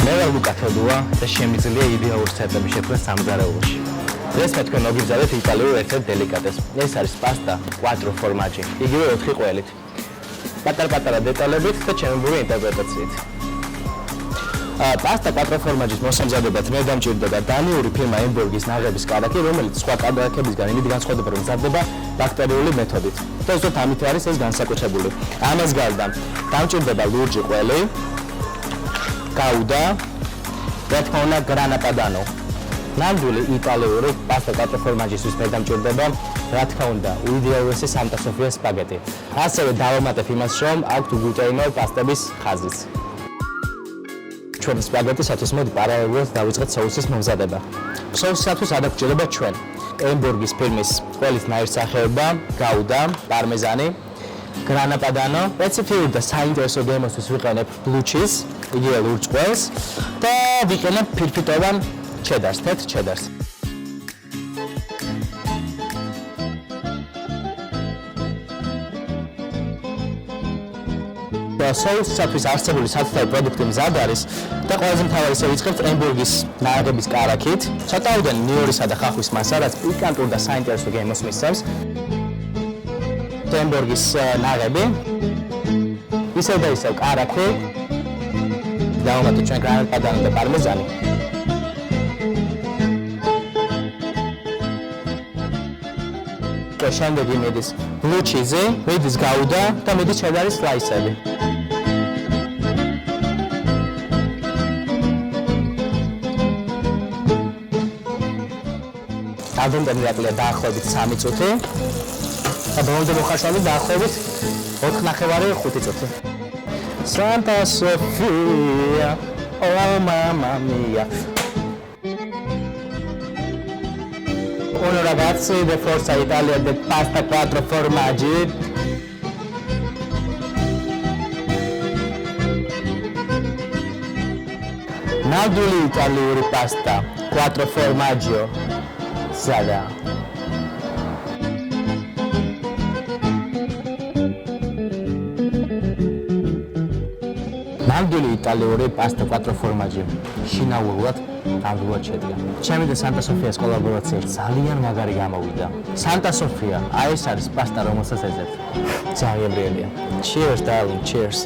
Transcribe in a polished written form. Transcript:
მე ვარ ლუკა თელუა და შემიძლია იდეალური სეტების შექმნა სამზარეულოში. დღეს მე თქვენ მოგიზარდეთ იტალიურ ერთ-ერთ დელიკატესს. ეს არის პასტა quattro formaggi. იგივე 4 ყველით. პატარ-პატარა დეტალებით და ჩემური ინტერპრეტაციით. პასტა quattro formaggi-ის მოსამზადებლად მე დამჭირდება დანიური ფირმა ემბურგის ნაღების კარაქი, რომელიც სხვა კარაქებისგან იმით განსხვავდება, რომ მზადდება ბაქტერიული მეთოდით. და ზუსტად ამით არის ეს განსაკუთრებული. ამას გარდა დამჭირდება ლურჯი ყველი, გაუდა, რა თქმა უნდა, grana padano. ნამდვილი იტალიური პასტა quattro formaggi-ისთვის მე დამჭირდება, რა თქმა უნდა, უიდეალურესი Santa Sofia სპაგეტი. ასევე დავამატებ იმას, რომ აქვთ გლუტეინო პასტების ხაზიც. ჩვენ სპაგეტისათვის მოდი პარალელურად დავიწყეთ სოუსის მომზადება. სოუსისათვის ადაგჭირდება ჩვენ ემბურგის ფირმის ყველის ნაირსახეობა, გაუდა, პარმეზანი, grana padano, სპეციფიური და საინტერესო გემოსთვის ვიყენებ blue cheese, იგივე ლურჯ ყველს და ვიყენებ ფირფიტოვან ჩედარს, თეთრ ჩედარს. სოუსისათვის არსებული სათითაო პროდუქტი მზად არის და ყველაზე მთავარი ისე ვიწყებთ ემბურგის ნაღების კარაქით. ჩატავდნენ ნიორისა და ხახვის მასა, რაც პიკანტურ და საინტერესო გემოს მისცემს. ემბურგის ნაღები, ისევ და ისევ კარაქი, დავამატოთ ჩვენ grana padano და პარმეზანი. შემდეგ მიდის blue cheese, მიდის გაუდა და მიდის ჩედარის სლაისები. ადონტემპერატურა დაახლოებით 3 წუთი და ბოლომდე მოხარშავებით დაახლოებით 4.5 წუთი. Santa Sofia, oh mamma mia. Buongiorno ragazzi, de Forza Italia del pasta quattro formaggi. ნამდვილი იტალიური პასტა quattro formaggio. Sada. ნამდვილი იტალიური პასტა quattro formaggi. შინაურულად ნამდვილად შედგა. ჩემი და Santa Sofia-ს კოლაბორაცია ძალიან მაგარი გამოვიდა. Santa Sofia, აი ეს არის პასტა, რომელსაც ეძებთ. ძალიან ბრიელია. Cheers, darling, cheers.